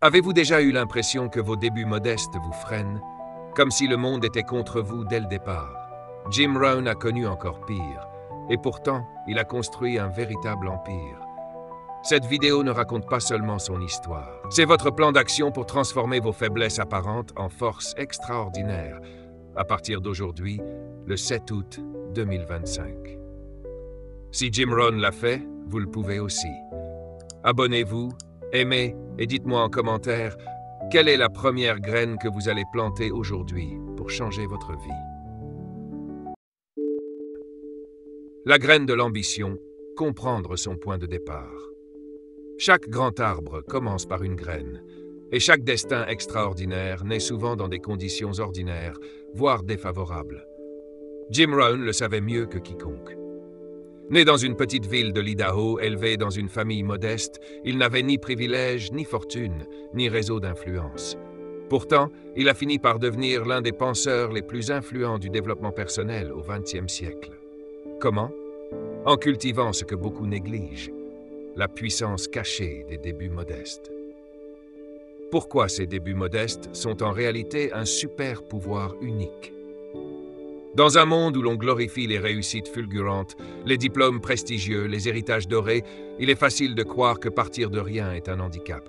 Avez-vous déjà eu l'impression que vos débuts modestes vous freinent, comme si le monde était contre vous dès le départ? Jim Rohn a connu encore pire, et pourtant, il a construit un véritable empire. Cette vidéo ne raconte pas seulement son histoire. C'est votre plan d'action pour transformer vos faiblesses apparentes en forces extraordinaires, à partir d'aujourd'hui, le 7 août 2025. Si Jim Rohn l'a fait, vous le pouvez aussi. Abonnez-vous, aimez et dites-moi en commentaire quelle est la première graine que vous allez planter aujourd'hui pour changer votre vie. La graine de l'ambition, comprendre son point de départ. Chaque grand arbre commence par une graine, et chaque destin extraordinaire naît souvent dans des conditions ordinaires, voire défavorables. Jim Rohn le savait mieux que quiconque. Né dans une petite ville de l'Idaho, élevé dans une famille modeste, il n'avait ni privilèges, ni fortune, ni réseau d'influence. Pourtant, il a fini par devenir l'un des penseurs les plus influents du développement personnel au XXe siècle. Comment? En cultivant ce que beaucoup négligent, la puissance cachée des débuts modestes. Pourquoi ces débuts modestes sont en réalité un super pouvoir unique? Dans un monde où l'on glorifie les réussites fulgurantes, les diplômes prestigieux, les héritages dorés, il est facile de croire que partir de rien est un handicap.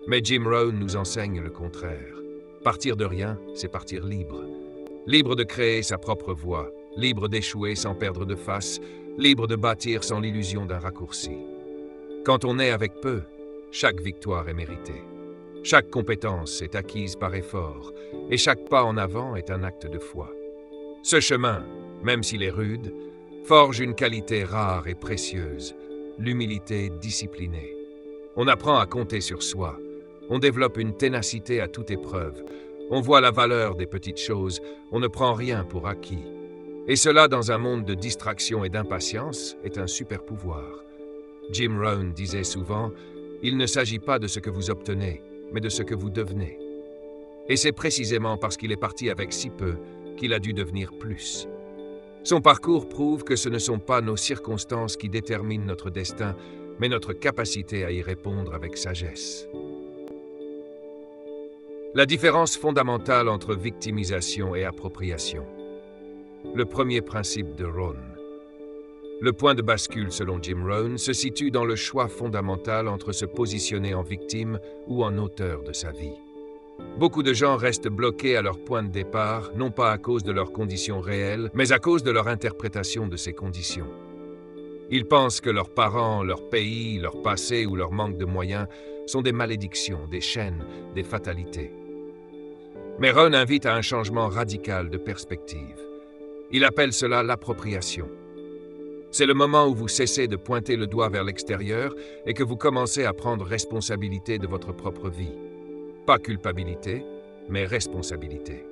Mais Jim Rohn nous enseigne le contraire. Partir de rien, c'est partir libre. Libre de créer sa propre voie, libre d'échouer sans perdre de face, libre de bâtir sans l'illusion d'un raccourci. Quand on est avec peu, chaque victoire est méritée. Chaque compétence est acquise par effort, et chaque pas en avant est un acte de foi. Ce chemin, même s'il est rude, forge une qualité rare et précieuse, l'humilité disciplinée. On apprend à compter sur soi, on développe une ténacité à toute épreuve, on voit la valeur des petites choses, on ne prend rien pour acquis. Et cela, dans un monde de distraction et d'impatience, est un super pouvoir. Jim Rohn disait souvent « Il ne s'agit pas de ce que vous obtenez, mais de ce que vous devenez. » Et c'est précisément parce qu'il est parti avec si peu qu'il a dû devenir plus. Son parcours prouve que ce ne sont pas nos circonstances qui déterminent notre destin, mais notre capacité à y répondre avec sagesse. La différence fondamentale entre victimisation et appropriation. Le premier principe de Rohn. Le point de bascule, selon Jim Rohn, se situe dans le choix fondamental entre se positionner en victime ou en auteur de sa vie. Beaucoup de gens restent bloqués à leur point de départ, non pas à cause de leurs conditions réelles, mais à cause de leur interprétation de ces conditions. Ils pensent que leurs parents, leur pays, leur passé ou leur manque de moyens sont des malédictions, des chaînes, des fatalités. Mais Rohn invite à un changement radical de perspective. Il appelle cela l'appropriation. C'est le moment où vous cessez de pointer le doigt vers l'extérieur et que vous commencez à prendre responsabilité de votre propre vie. Pas culpabilité, mais responsabilité.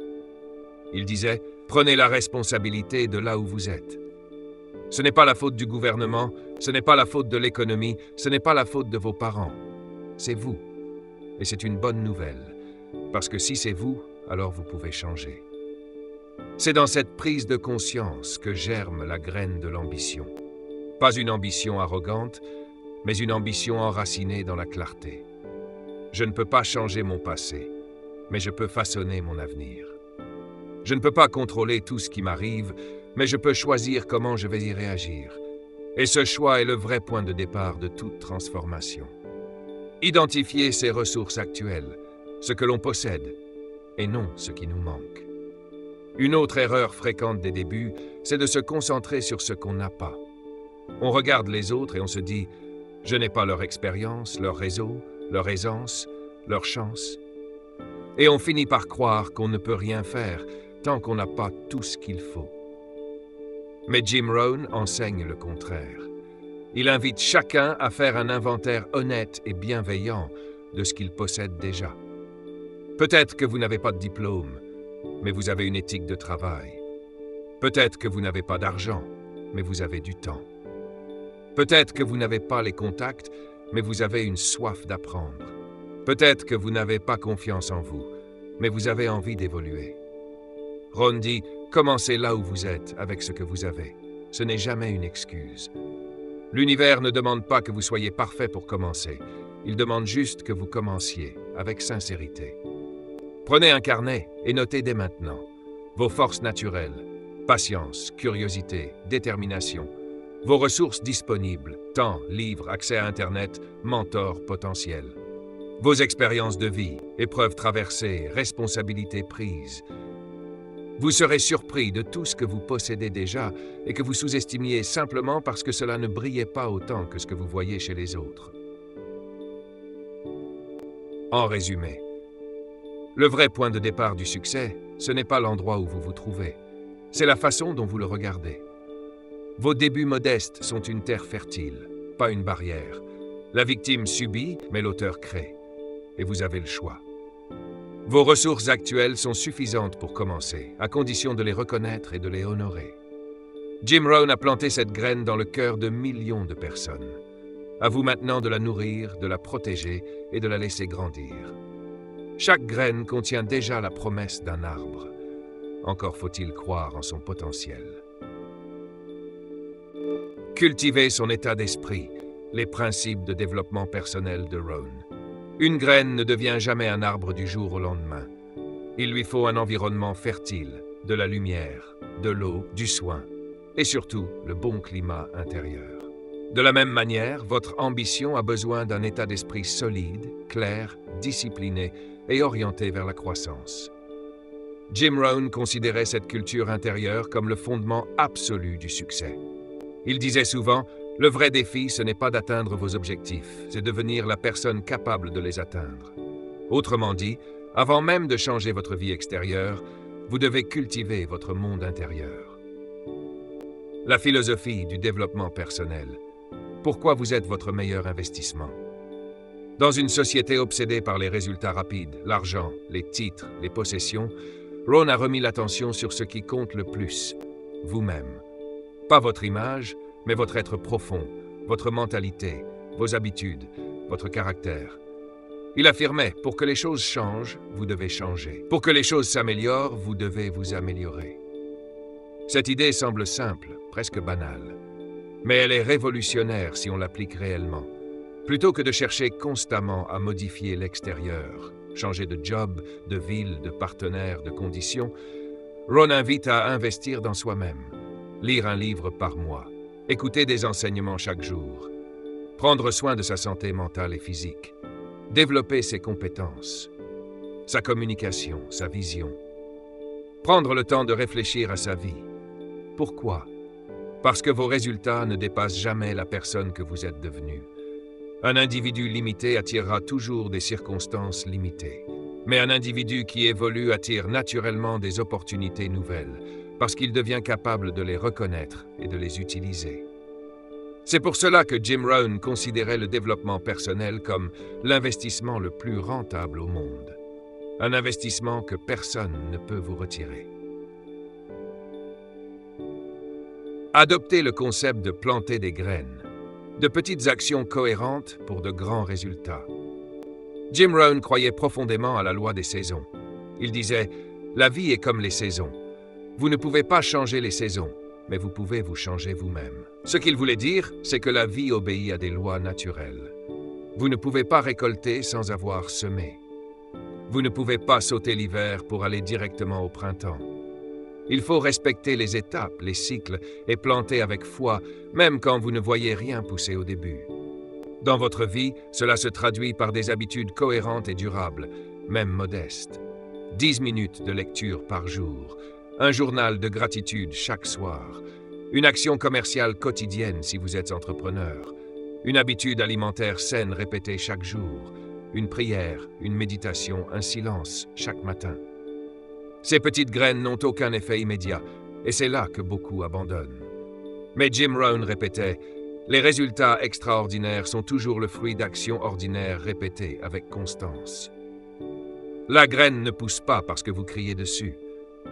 Il disait « Prenez la responsabilité de là où vous êtes. » Ce n'est pas la faute du gouvernement, ce n'est pas la faute de l'économie, ce n'est pas la faute de vos parents. C'est vous. Et c'est une bonne nouvelle, parce que si c'est vous, alors vous pouvez changer. C'est dans cette prise de conscience que germe la graine de l'ambition. Pas une ambition arrogante, mais une ambition enracinée dans la clarté. Je ne peux pas changer mon passé, mais je peux façonner mon avenir. Je ne peux pas contrôler tout ce qui m'arrive, mais je peux choisir comment je vais y réagir. Et ce choix est le vrai point de départ de toute transformation. Identifier ses ressources actuelles, ce que l'on possède, et non ce qui nous manque. Une autre erreur fréquente des débuts, c'est de se concentrer sur ce qu'on n'a pas. On regarde les autres et on se dit « Je n'ai pas leur expérience, leur réseau, leur aisance, leur chance. » Et on finit par croire qu'on ne peut rien faire tant qu'on n'a pas tout ce qu'il faut. Mais Jim Rohn enseigne le contraire. Il invite chacun à faire un inventaire honnête et bienveillant de ce qu'il possède déjà. Peut-être que vous n'avez pas de diplôme, mais vous avez une éthique de travail. Peut-être que vous n'avez pas d'argent, mais vous avez du temps. Peut-être que vous n'avez pas les contacts, mais vous avez une soif d'apprendre. Peut-être que vous n'avez pas confiance en vous, mais vous avez envie d'évoluer. Rohn dit, commencez là où vous êtes, avec ce que vous avez. Ce n'est jamais une excuse. L'univers ne demande pas que vous soyez parfait pour commencer. Il demande juste que vous commenciez, avec sincérité. Prenez un carnet et notez dès maintenant vos forces naturelles, patience, curiosité, détermination, vos ressources disponibles, temps, livres, accès à Internet, mentors potentiels, vos expériences de vie, épreuves traversées, responsabilités prises. Vous serez surpris de tout ce que vous possédez déjà et que vous sous-estimiez simplement parce que cela ne brillait pas autant que ce que vous voyez chez les autres. En résumé, le vrai point de départ du succès, ce n'est pas l'endroit où vous vous trouvez, c'est la façon dont vous le regardez. Vos débuts modestes sont une terre fertile, pas une barrière. La victime subit, mais l'auteur crée. Et vous avez le choix. Vos ressources actuelles sont suffisantes pour commencer, à condition de les reconnaître et de les honorer. Jim Rohn a planté cette graine dans le cœur de millions de personnes. À vous maintenant de la nourrir, de la protéger et de la laisser grandir. Chaque graine contient déjà la promesse d'un arbre. Encore faut-il croire en son potentiel. Cultiver son état d'esprit, les principes de développement personnel de Rohn. Une graine ne devient jamais un arbre du jour au lendemain. Il lui faut un environnement fertile, de la lumière, de l'eau, du soin et surtout le bon climat intérieur. De la même manière, votre ambition a besoin d'un état d'esprit solide, clair, discipliné et orienté vers la croissance. Jim Rohn considérait cette culture intérieure comme le fondement absolu du succès. Il disait souvent, « Le vrai défi, ce n'est pas d'atteindre vos objectifs, c'est devenir la personne capable de les atteindre. » Autrement dit, avant même de changer votre vie extérieure, vous devez cultiver votre monde intérieur. La philosophie du développement personnel. Pourquoi vous êtes votre meilleur investissement? Dans une société obsédée par les résultats rapides, l'argent, les titres, les possessions, Rohn a remis l'attention sur ce qui compte le plus, vous-même. Pas votre image, mais votre être profond, votre mentalité, vos habitudes, votre caractère. Il affirmait, pour que les choses changent, vous devez changer. Pour que les choses s'améliorent, vous devez vous améliorer. Cette idée semble simple, presque banale. Mais elle est révolutionnaire si on l'applique réellement. Plutôt que de chercher constamment à modifier l'extérieur, changer de job, de ville, de partenaire, de conditions, Rohn invite à investir dans soi-même, lire un livre par mois, écouter des enseignements chaque jour, prendre soin de sa santé mentale et physique, développer ses compétences, sa communication, sa vision, prendre le temps de réfléchir à sa vie. Pourquoi? Parce que vos résultats ne dépassent jamais la personne que vous êtes devenue. Un individu limité attirera toujours des circonstances limitées. Mais un individu qui évolue attire naturellement des opportunités nouvelles, parce qu'il devient capable de les reconnaître et de les utiliser. C'est pour cela que Jim Rohn considérait le développement personnel comme l'investissement le plus rentable au monde. Un investissement que personne ne peut vous retirer. Adoptez le concept de planter des graines, de petites actions cohérentes pour de grands résultats. Jim Rohn croyait profondément à la loi des saisons. Il disait « La vie est comme les saisons. Vous ne pouvez pas changer les saisons, mais vous pouvez vous changer vous-même. » Ce qu'il voulait dire, c'est que la vie obéit à des lois naturelles. Vous ne pouvez pas récolter sans avoir semé. Vous ne pouvez pas sauter l'hiver pour aller directement au printemps. Il faut respecter les étapes, les cycles et planter avec foi, même quand vous ne voyez rien pousser au début. Dans votre vie, cela se traduit par des habitudes cohérentes et durables, même modestes. 10 minutes de lecture par jour, un journal de gratitude chaque soir, une action commerciale quotidienne si vous êtes entrepreneur, une habitude alimentaire saine répétée chaque jour, une prière, une méditation, un silence chaque matin. Ces petites graines n'ont aucun effet immédiat, et c'est là que beaucoup abandonnent. Mais Jim Rohn répétait, « Les résultats extraordinaires sont toujours le fruit d'actions ordinaires répétées avec constance. » La graine ne pousse pas parce que vous criez dessus,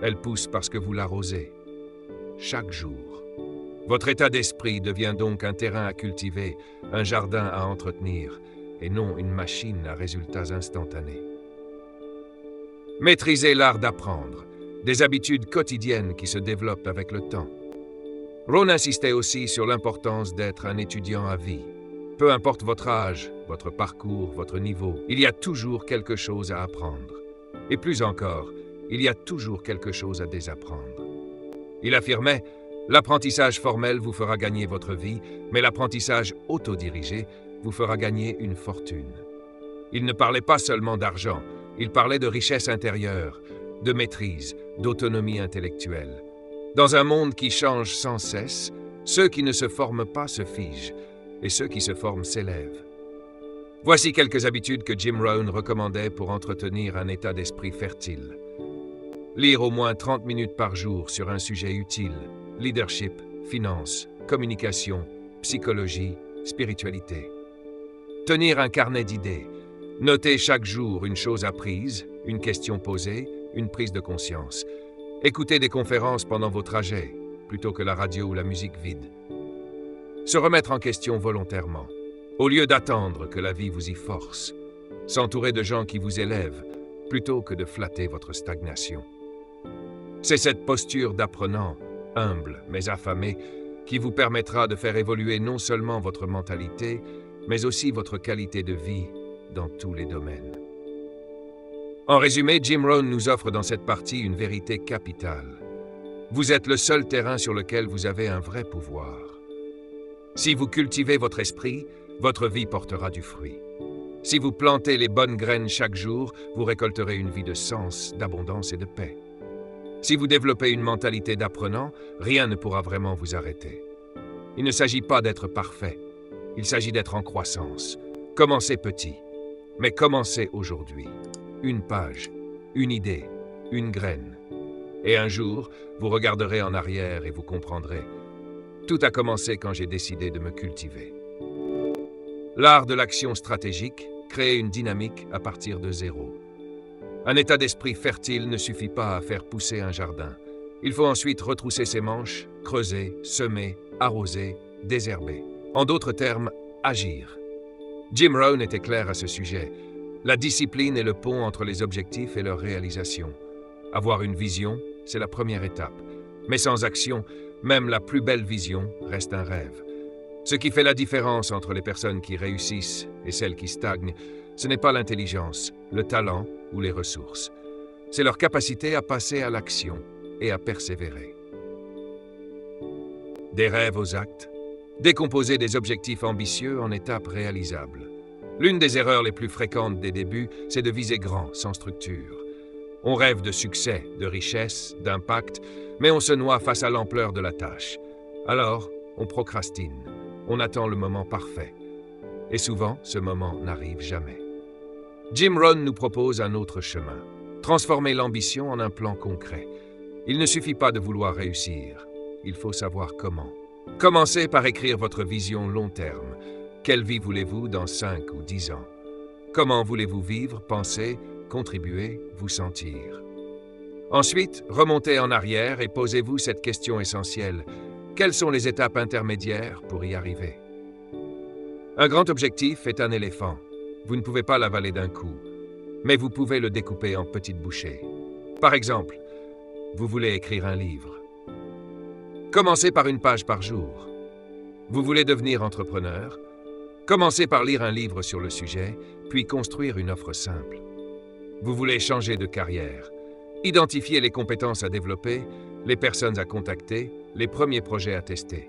elle pousse parce que vous l'arrosez. Chaque jour. Votre état d'esprit devient donc un terrain à cultiver, un jardin à entretenir, et non une machine à résultats instantanés. Maîtrisez l'art d'apprendre, des habitudes quotidiennes qui se développent avec le temps. Rohn insistait aussi sur l'importance d'être un étudiant à vie. Peu importe votre âge, votre parcours, votre niveau, il y a toujours quelque chose à apprendre. Et plus encore, il y a toujours quelque chose à désapprendre. Il affirmait: l'apprentissage formel vous fera gagner votre vie, mais l'apprentissage autodirigé vous fera gagner une fortune. Il ne parlait pas seulement d'argent, il parlait de richesse intérieure, de maîtrise, d'autonomie intellectuelle. Dans un monde qui change sans cesse, ceux qui ne se forment pas se figent, et ceux qui se forment s'élèvent. Voici quelques habitudes que Jim Rohn recommandait pour entretenir un état d'esprit fertile. Lire au moins 30 minutes par jour sur un sujet utile: leadership, finance, communication, psychologie, spiritualité. Tenir un carnet d'idées. Noter chaque jour une chose apprise, une question posée, une prise de conscience. Écouter des conférences pendant vos trajets, plutôt que la radio ou la musique vide. Se remettre en question volontairement, au lieu d'attendre que la vie vous y force. S'entourer de gens qui vous élèvent, plutôt que de flatter votre stagnation. C'est cette posture d'apprenant, humble mais affamé, qui vous permettra de faire évoluer non seulement votre mentalité, mais aussi votre qualité de vie dans tous les domaines. En résumé, Jim Rohn nous offre dans cette partie une vérité capitale. Vous êtes le seul terrain sur lequel vous avez un vrai pouvoir. Si vous cultivez votre esprit, votre vie portera du fruit. Si vous plantez les bonnes graines chaque jour, vous récolterez une vie de sens, d'abondance et de paix. Si vous développez une mentalité d'apprenant, rien ne pourra vraiment vous arrêter. Il ne s'agit pas d'être parfait, il s'agit d'être en croissance. Commencez petit, mais commencez aujourd'hui. Une page, une idée, une graine. Et un jour, vous regarderez en arrière et vous comprendrez. Tout a commencé quand j'ai décidé de me cultiver. L'art de l'action stratégique, créer une dynamique à partir de zéro. Un état d'esprit fertile ne suffit pas à faire pousser un jardin. Il faut ensuite retrousser ses manches, creuser, semer, arroser, désherber. En d'autres termes, agir. Jim Rohn était clair à ce sujet. La discipline est le pont entre les objectifs et leur réalisation. Avoir une vision, c'est la première étape. Mais sans action, même la plus belle vision reste un rêve. Ce qui fait la différence entre les personnes qui réussissent et celles qui stagnent, ce n'est pas l'intelligence, le talent ou les ressources. C'est leur capacité à passer à l'action et à persévérer. Des rêves aux actes. Décomposer des objectifs ambitieux en étapes réalisables. L'une des erreurs les plus fréquentes des débuts, c'est de viser grand, sans structure. On rêve de succès, de richesse, d'impact, mais on se noie face à l'ampleur de la tâche. Alors, on procrastine. On attend le moment parfait. Et souvent, ce moment n'arrive jamais. Jim Rohn nous propose un autre chemin. Transformer l'ambition en un plan concret. Il ne suffit pas de vouloir réussir. Il faut savoir comment. Commencez par écrire votre vision long terme. Quelle vie voulez-vous dans 5 ou 10 ans? Comment voulez-vous vivre, penser, contribuer, vous sentir? Ensuite, remontez en arrière et posez-vous cette question essentielle. Quelles sont les étapes intermédiaires pour y arriver? Un grand objectif est un éléphant. Vous ne pouvez pas l'avaler d'un coup, mais vous pouvez le découper en petites bouchées. Par exemple, vous voulez écrire un livre. Commencez par une page par jour. Vous voulez devenir entrepreneur? Commencez par lire un livre sur le sujet, puis construire une offre simple. Vous voulez changer de carrière? Identifiez les compétences à développer, les personnes à contacter, les premiers projets à tester.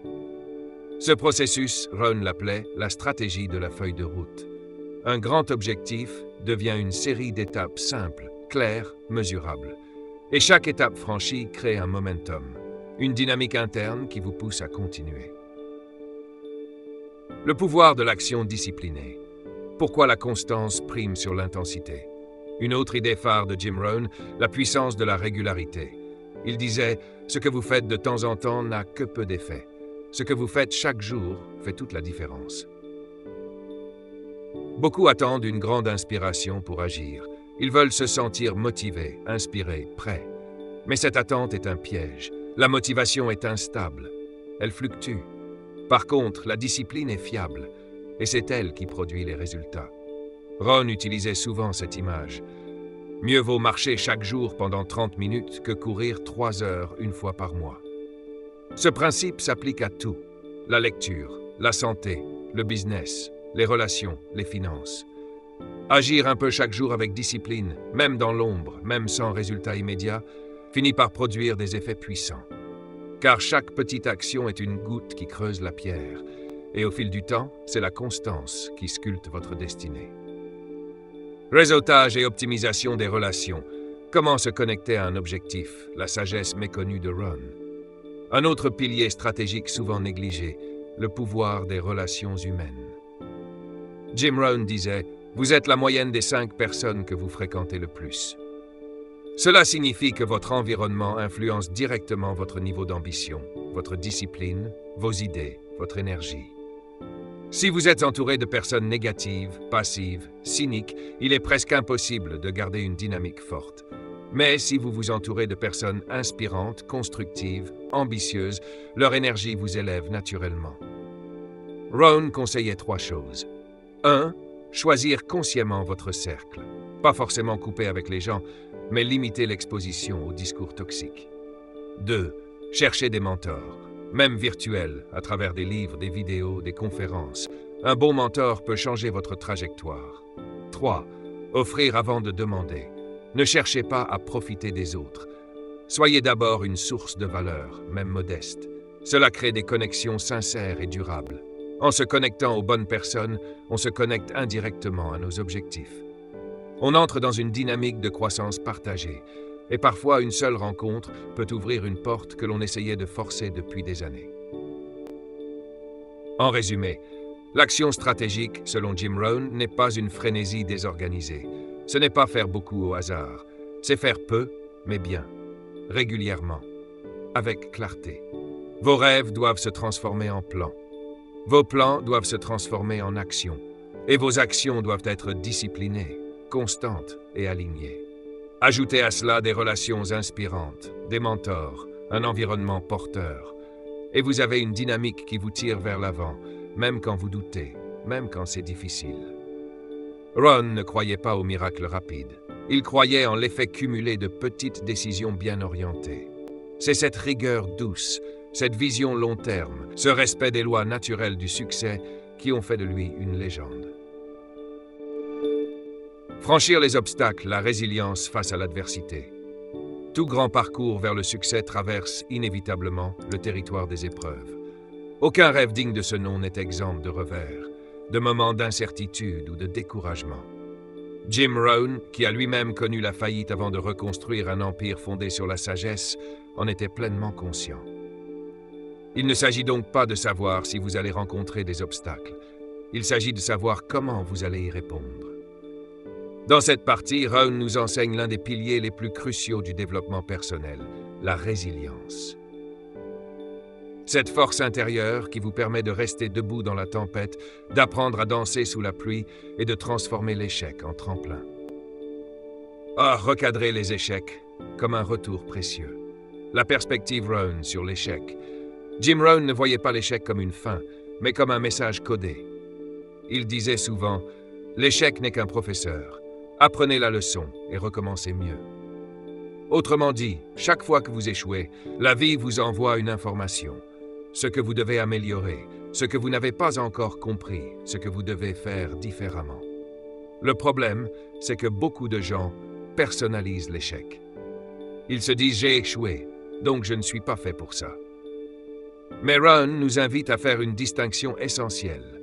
Ce processus, Rohn l'appelait la stratégie de la feuille de route. Un grand objectif devient une série d'étapes simples, claires, mesurables. Et chaque étape franchie crée un momentum, une dynamique interne qui vous pousse à continuer. Le pouvoir de l'action disciplinée. Pourquoi la constance prime sur l'intensité? Une autre idée phare de Jim Rohn, la puissance de la régularité. Il disait « Ce que vous faites de temps en temps n'a que peu d'effet. Ce que vous faites chaque jour fait toute la différence. » Beaucoup attendent une grande inspiration pour agir. Ils veulent se sentir motivés, inspirés, prêts. Mais cette attente est un piège. La motivation est instable. Elle fluctue. Par contre, la discipline est fiable, et c'est elle qui produit les résultats. Rohn utilisait souvent cette image. Mieux vaut marcher chaque jour pendant 30 minutes que courir 3 heures une fois par mois. Ce principe s'applique à tout. La lecture, la santé, le business, les relations, les finances. Agir un peu chaque jour avec discipline, même dans l'ombre, même sans résultat immédiat, finit par produire des effets puissants. Car chaque petite action est une goutte qui creuse la pierre, et au fil du temps, c'est la constance qui sculpte votre destinée. Réseautage et optimisation des relations. Comment se connecter à un objectif, la sagesse méconnue de Ron. Un autre pilier stratégique souvent négligé, le pouvoir des relations humaines. Jim Rohn disait « Vous êtes la moyenne des 5 personnes que vous fréquentez le plus ». Cela signifie que votre environnement influence directement votre niveau d'ambition, votre discipline, vos idées, votre énergie. Si vous êtes entouré de personnes négatives, passives, cyniques, il est presque impossible de garder une dynamique forte. Mais si vous vous entourez de personnes inspirantes, constructives, ambitieuses, leur énergie vous élève naturellement. Rohn conseillait 3 choses. 1. Choisir consciemment votre cercle. Pas forcément couper avec les gens, mais limiter l'exposition aux discours toxiques. 2. Chercher des mentors, même virtuels, à travers des livres, des vidéos, des conférences. Un bon mentor peut changer votre trajectoire. 3. Offrir avant de demander. Ne cherchez pas à profiter des autres. Soyez d'abord une source de valeur, même modeste. Cela crée des connexions sincères et durables. En se connectant aux bonnes personnes, on se connecte indirectement à nos objectifs. On entre dans une dynamique de croissance partagée, et parfois une seule rencontre peut ouvrir une porte que l'on essayait de forcer depuis des années. En résumé, l'action stratégique, selon Jim Rohn, n'est pas une frénésie désorganisée. Ce n'est pas faire beaucoup au hasard, c'est faire peu, mais bien, régulièrement, avec clarté. Vos rêves doivent se transformer en plans. Vos plans doivent se transformer en actions, et vos actions doivent être disciplinées, constantes et alignées. Ajoutez à cela des relations inspirantes, des mentors, un environnement porteur, et vous avez une dynamique qui vous tire vers l'avant, même quand vous doutez, même quand c'est difficile. Rohn ne croyait pas au miracle rapide. Il croyait en l'effet cumulé de petites décisions bien orientées. C'est cette rigueur douce, cette vision long terme, ce respect des lois naturelles du succès qui ont fait de lui une légende. Franchir les obstacles, la résilience face à l'adversité. Tout grand parcours vers le succès traverse inévitablement le territoire des épreuves. Aucun rêve digne de ce nom n'est exempt de revers, de moments d'incertitude ou de découragement. Jim Rohn, qui a lui-même connu la faillite avant de reconstruire un empire fondé sur la sagesse, en était pleinement conscient. Il ne s'agit donc pas de savoir si vous allez rencontrer des obstacles. Il s'agit de savoir comment vous allez y répondre. Dans cette partie, Rohn nous enseigne l'un des piliers les plus cruciaux du développement personnel, la résilience. Cette force intérieure qui vous permet de rester debout dans la tempête, d'apprendre à danser sous la pluie et de transformer l'échec en tremplin. Recadrer les échecs comme un retour précieux. La perspective Rohn sur l'échec. Jim Rohn ne voyait pas l'échec comme une fin, mais comme un message codé. Il disait souvent « L'échec n'est qu'un professeur. Apprenez la leçon et recommencez mieux. » Autrement dit, chaque fois que vous échouez, la vie vous envoie une information. Ce que vous devez améliorer, ce que vous n'avez pas encore compris, ce que vous devez faire différemment. Le problème, c'est que beaucoup de gens personnalisent l'échec. Ils se disent « J'ai échoué, donc je ne suis pas fait pour ça. » Mais Rohn nous invite à faire une distinction essentielle.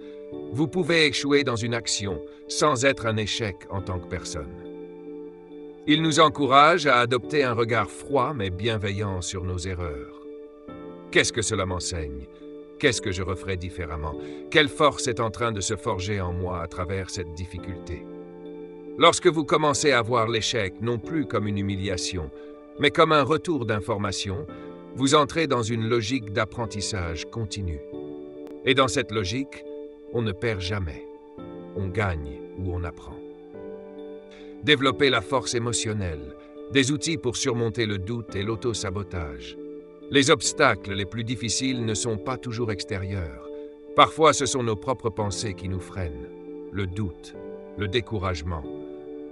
Vous pouvez échouer dans une action sans être un échec en tant que personne. Il nous encourage à adopter un regard froid mais bienveillant sur nos erreurs. Qu'est-ce que cela m'enseigne? Qu'est-ce que je referais différemment? Quelle force est en train de se forger en moi à travers cette difficulté? Lorsque vous commencez à voir l'échec non plus comme une humiliation, mais comme un retour d'information, vous entrez dans une logique d'apprentissage continu. Et dans cette logique, on ne perd jamais. On gagne ou on apprend. Développer la force émotionnelle, des outils pour surmonter le doute et l'auto-sabotage. Les obstacles les plus difficiles ne sont pas toujours extérieurs. Parfois, ce sont nos propres pensées qui nous freinent. Le doute, le découragement,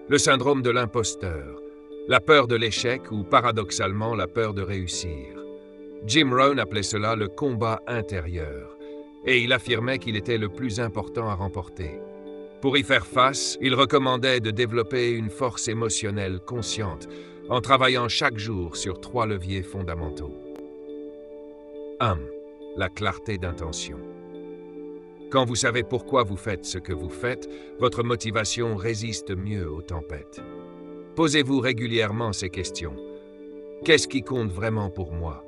le syndrome de l'imposteur, la peur de l'échec ou paradoxalement la peur de réussir. Jim Rohn appelait cela le combat intérieur. et il affirmait qu'il était le plus important à remporter. Pour y faire face, il recommandait de développer une force émotionnelle consciente en travaillant chaque jour sur 3 leviers fondamentaux. 1. La clarté d'intention. Quand vous savez pourquoi vous faites ce que vous faites, votre motivation résiste mieux aux tempêtes. Posez-vous régulièrement ces questions. Qu'est-ce qui compte vraiment pour moi?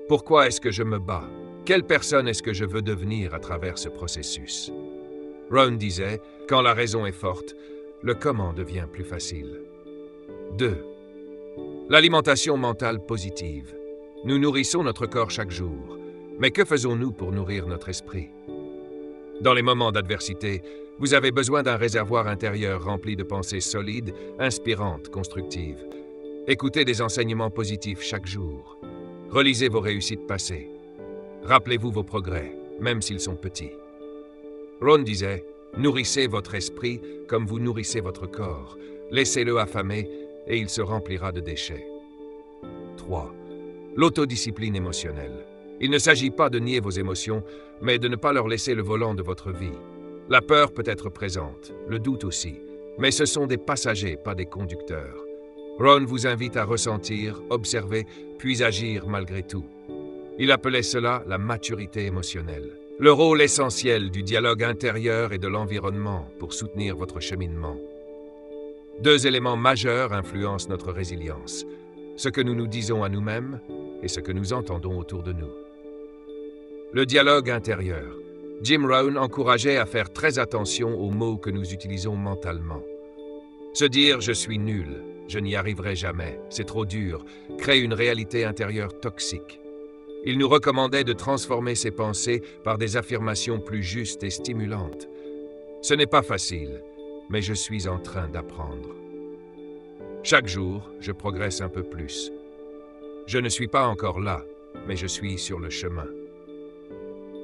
Pourquoi est-ce que je me bats? Quelle personne est-ce que je veux devenir à travers ce processus? Rohn disait, quand la raison est forte, le comment devient plus facile. 2. L'alimentation mentale positive. Nous nourrissons notre corps chaque jour, mais que faisons-nous pour nourrir notre esprit? Dans les moments d'adversité, vous avez besoin d'un réservoir intérieur rempli de pensées solides, inspirantes, constructives. Écoutez des enseignements positifs chaque jour. Relisez vos réussites passées. Rappelez-vous vos progrès, même s'ils sont petits. Rohn disait, nourrissez votre esprit comme vous nourrissez votre corps. Laissez-le affamer et il se remplira de déchets. 3. L'autodiscipline émotionnelle. Il ne s'agit pas de nier vos émotions, mais de ne pas leur laisser le volant de votre vie. La peur peut être présente, le doute aussi, mais ce sont des passagers, pas des conducteurs. Rohn vous invite à ressentir, observer, puis agir malgré tout. Il appelait cela la maturité émotionnelle. Le rôle essentiel du dialogue intérieur et de l'environnement pour soutenir votre cheminement. 2 éléments majeurs influencent notre résilience. Ce que nous nous disons à nous-mêmes et ce que nous entendons autour de nous. Le dialogue intérieur. Jim Rohn encourageait à faire très attention aux mots que nous utilisons mentalement. Se dire « je suis nul »,« je n'y arriverai jamais »,« c'est trop dur » crée une réalité intérieure toxique. Il nous recommandait de transformer ces pensées par des affirmations plus justes et stimulantes. Ce n'est pas facile, mais je suis en train d'apprendre. Chaque jour, je progresse un peu plus. Je ne suis pas encore là, mais je suis sur le chemin.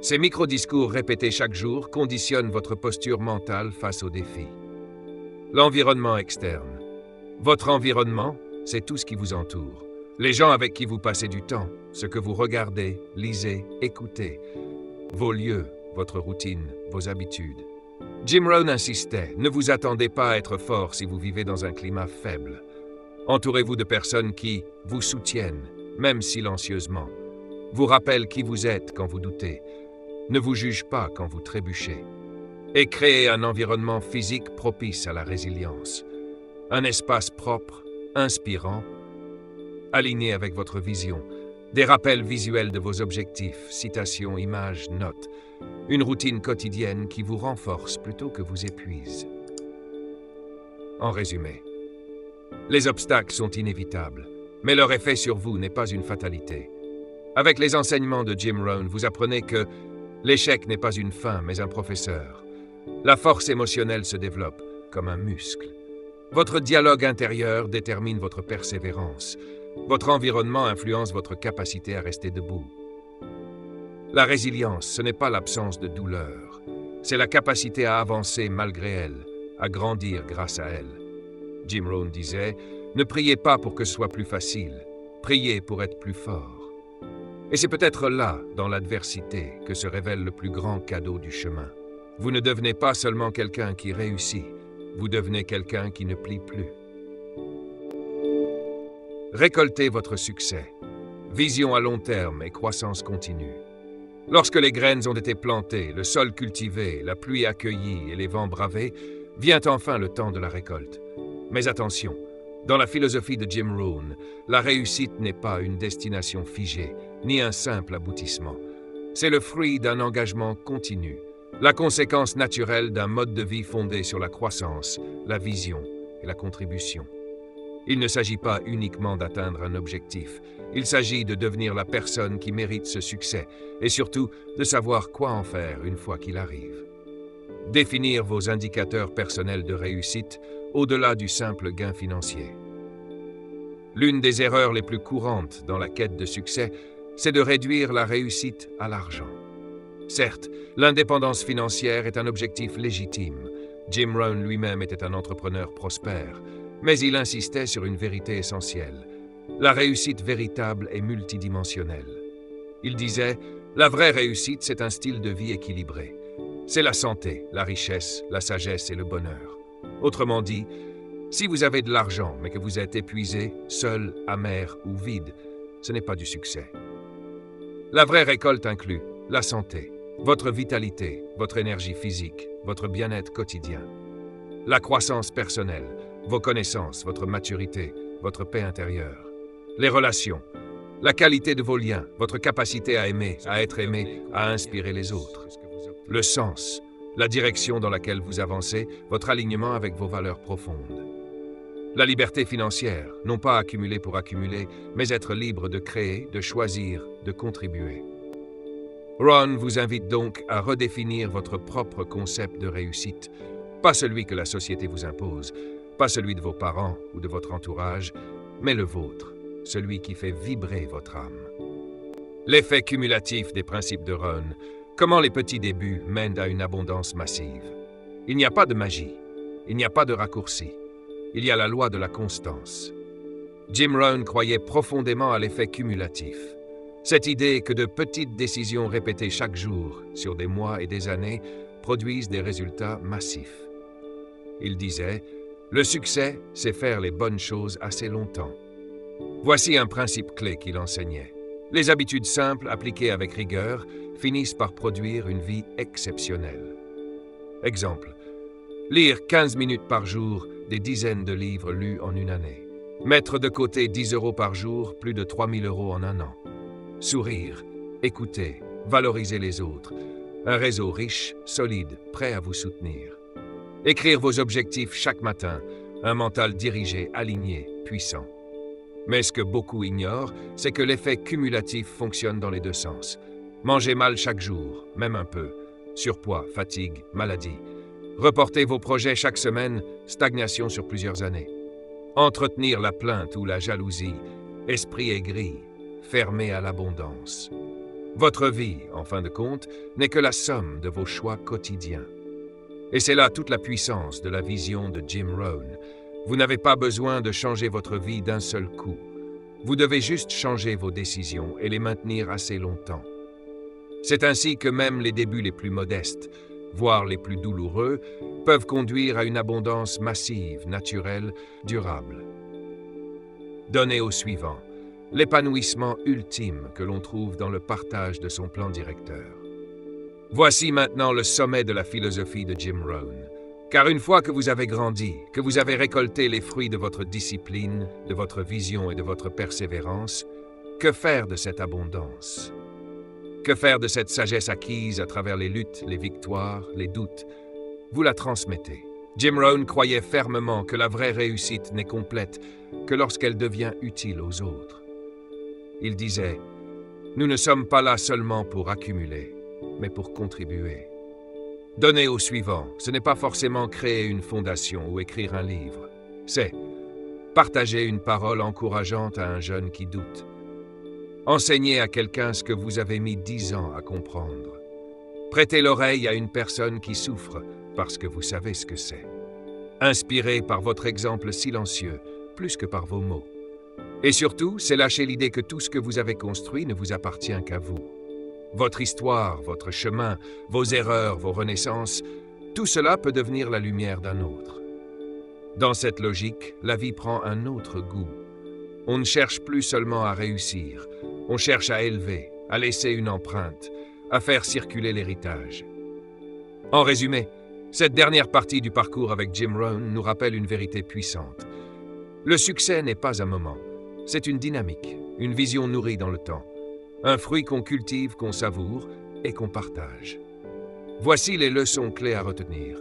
Ces micro-discours répétés chaque jour conditionnent votre posture mentale face aux défis. L'environnement externe. Votre environnement, c'est tout ce qui vous entoure. Les gens avec qui vous passez du temps, ce que vous regardez, lisez, écoutez, vos lieux, votre routine, vos habitudes. Jim Rohn insistait, ne vous attendez pas à être fort si vous vivez dans un climat faible. Entourez-vous de personnes qui vous soutiennent, même silencieusement, vous rappellent qui vous êtes quand vous doutez, ne vous jugent pas quand vous trébuchez, et créez un environnement physique propice à la résilience. Un espace propre, inspirant, aligné avec votre vision, des rappels visuels de vos objectifs, citations, images, notes, une routine quotidienne qui vous renforce plutôt que vous épuise. En résumé, les obstacles sont inévitables, mais leur effet sur vous n'est pas une fatalité. Avec les enseignements de Jim Rohn, vous apprenez que l'échec n'est pas une fin, mais un professeur. La force émotionnelle se développe comme un muscle. Votre dialogue intérieur détermine votre persévérance. Votre environnement influence votre capacité à rester debout. La résilience, ce n'est pas l'absence de douleur. C'est la capacité à avancer malgré elle, à grandir grâce à elle. Jim Rohn disait, ne priez pas pour que ce soit plus facile, priez pour être plus fort. Et c'est peut-être là, dans l'adversité, que se révèle le plus grand cadeau du chemin. Vous ne devenez pas seulement quelqu'un qui réussit, vous devenez quelqu'un qui ne plie plus. Récoltez votre succès. Vision à long terme et croissance continue. Lorsque les graines ont été plantées, le sol cultivé, la pluie accueillie et les vents bravés, vient enfin le temps de la récolte. Mais attention, dans la philosophie de Jim Rohn, la réussite n'est pas une destination figée, ni un simple aboutissement. C'est le fruit d'un engagement continu, la conséquence naturelle d'un mode de vie fondé sur la croissance, la vision et la contribution. Il ne s'agit pas uniquement d'atteindre un objectif, il s'agit de devenir la personne qui mérite ce succès et surtout de savoir quoi en faire une fois qu'il arrive. Définir vos indicateurs personnels de réussite au-delà du simple gain financier. L'une des erreurs les plus courantes dans la quête de succès, c'est de réduire la réussite à l'argent. Certes, l'indépendance financière est un objectif légitime. Jim Rohn lui-même était un entrepreneur prospère, mais il insistait sur une vérité essentielle. La réussite véritable est multidimensionnelle. Il disait, La vraie réussite, c'est un style de vie équilibré. C'est la santé, la richesse, la sagesse et le bonheur. Autrement dit, si vous avez de l'argent mais que vous êtes épuisé, seul, amer ou vide, ce n'est pas du succès. La vraie récolte inclut la santé, votre vitalité, votre énergie physique, votre bien-être quotidien. La croissance personnelle, vos connaissances, votre maturité, votre paix intérieure. Les relations, la qualité de vos liens, votre capacité à aimer, à être aimé, à inspirer les autres. Le sens, la direction dans laquelle vous avancez, votre alignement avec vos valeurs profondes. La liberté financière, non pas accumuler pour accumuler, mais être libre de créer, de choisir, de contribuer. Ron vous invite donc à redéfinir votre propre concept de réussite, pas celui que la société vous impose, pas celui de vos parents ou de votre entourage, mais le vôtre, celui qui fait vibrer votre âme. L'effet cumulatif des principes de Ron, comment les petits débuts mènent à une abondance massive. Il n'y a pas de magie, il n'y a pas de raccourci, il y a la loi de la constance. Jim Rohn croyait profondément à l'effet cumulatif. Cette idée que de petites décisions répétées chaque jour, sur des mois et des années, produisent des résultats massifs. Il disait, « Le succès, c'est faire les bonnes choses assez longtemps. » Voici un principe clé qu'il enseignait. Les habitudes simples, appliquées avec rigueur, finissent par produire une vie exceptionnelle. Exemple, lire 15 minutes par jour, des dizaines de livres lus en une année. Mettre de côté 10 € par jour, plus de 3 000 € en un an. Sourire, écouter, valoriser les autres. Un réseau riche, solide, prêt à vous soutenir. Écrire vos objectifs chaque matin, un mental dirigé, aligné, puissant. Mais ce que beaucoup ignorent, c'est que l'effet cumulatif fonctionne dans les deux sens. Mangez mal chaque jour, même un peu. Surpoids, fatigue, maladie. Reportez vos projets chaque semaine, stagnation sur plusieurs années. Entretenir la plainte ou la jalousie, esprit aigri, fermé à l'abondance. Votre vie, en fin de compte, n'est que la somme de vos choix quotidiens. Et c'est là toute la puissance de la vision de Jim Rohn. Vous n'avez pas besoin de changer votre vie d'un seul coup. Vous devez juste changer vos décisions et les maintenir assez longtemps. C'est ainsi que même les débuts les plus modestes, voire les plus douloureux, peuvent conduire à une abondance massive, naturelle, durable. Donnez au suivant, l'épanouissement ultime que l'on trouve dans le partage de son plan directeur. Voici maintenant le sommet de la philosophie de Jim Rohn. Car une fois que vous avez grandi, que vous avez récolté les fruits de votre discipline, de votre vision et de votre persévérance, que faire de cette abondance? Que faire de cette sagesse acquise à travers les luttes, les victoires, les doutes? Vous la transmettez. Jim Rohn croyait fermement que la vraie réussite n'est complète que lorsqu'elle devient utile aux autres. Il disait, « Nous ne sommes pas là seulement pour accumuler, mais pour contribuer. » Donner au suivant, ce n'est pas forcément créer une fondation ou écrire un livre. C'est partager une parole encourageante à un jeune qui doute. Enseigner à quelqu'un ce que vous avez mis 10 ans à comprendre. Prêter l'oreille à une personne qui souffre parce que vous savez ce que c'est. Inspirer par votre exemple silencieux, plus que par vos mots. Et surtout, c'est lâcher l'idée que tout ce que vous avez construit ne vous appartient qu'à vous. Votre histoire, votre chemin, vos erreurs, vos renaissances, tout cela peut devenir la lumière d'un autre. Dans cette logique, la vie prend un autre goût. On ne cherche plus seulement à réussir, on cherche à élever, à laisser une empreinte, à faire circuler l'héritage. En résumé, cette dernière partie du parcours avec Jim Rohn nous rappelle une vérité puissante. Le succès n'est pas un moment, c'est une dynamique, une vision nourrie dans le temps. Un fruit qu'on cultive, qu'on savoure et qu'on partage. Voici les leçons clés à retenir.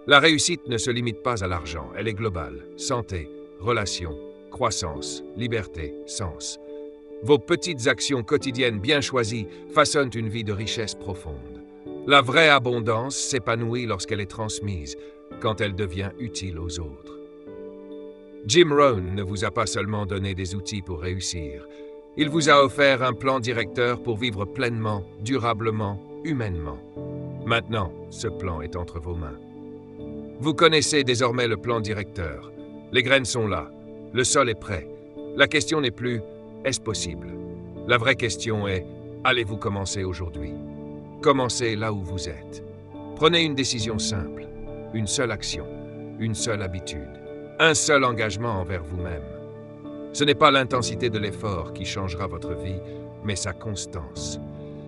La réussite ne se limite pas à l'argent, elle est globale. Santé, relations, croissance, liberté, sens. Vos petites actions quotidiennes bien choisies façonnent une vie de richesse profonde. La vraie abondance s'épanouit lorsqu'elle est transmise, quand elle devient utile aux autres. Jim Rohn ne vous a pas seulement donné des outils pour réussir. Il vous a offert un plan directeur pour vivre pleinement, durablement, humainement. Maintenant, ce plan est entre vos mains. Vous connaissez désormais le plan directeur. Les graines sont là. Le sol est prêt. La question n'est plus « est-ce possible ?» La vraie question est « Allez-vous commencer aujourd'hui? Commencez là où vous êtes. Prenez une décision simple, une seule action, une seule habitude, un seul engagement envers vous-même. Ce n'est pas l'intensité de l'effort qui changera votre vie, mais sa constance.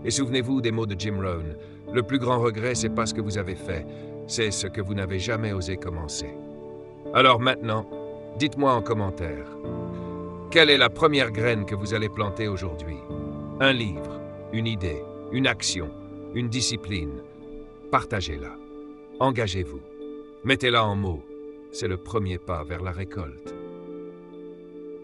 Et souvenez-vous des mots de Jim Rohn, le plus grand regret, c'est pas ce que vous avez fait, c'est ce que vous n'avez jamais osé commencer. Alors maintenant, dites-moi en commentaire, quelle est la première graine que vous allez planter aujourd'hui? Un livre, une idée, une action, une discipline. Partagez-la. Engagez-vous. Mettez-la en mots. C'est le premier pas vers la récolte.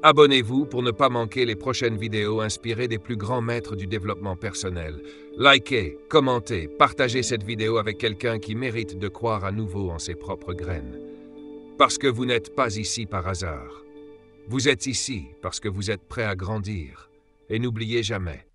Abonnez-vous pour ne pas manquer les prochaines vidéos inspirées des plus grands maîtres du développement personnel. Likez, commentez, partagez cette vidéo avec quelqu'un qui mérite de croire à nouveau en ses propres graines. Parce que vous n'êtes pas ici par hasard. Vous êtes ici parce que vous êtes prêt à grandir. Et n'oubliez jamais,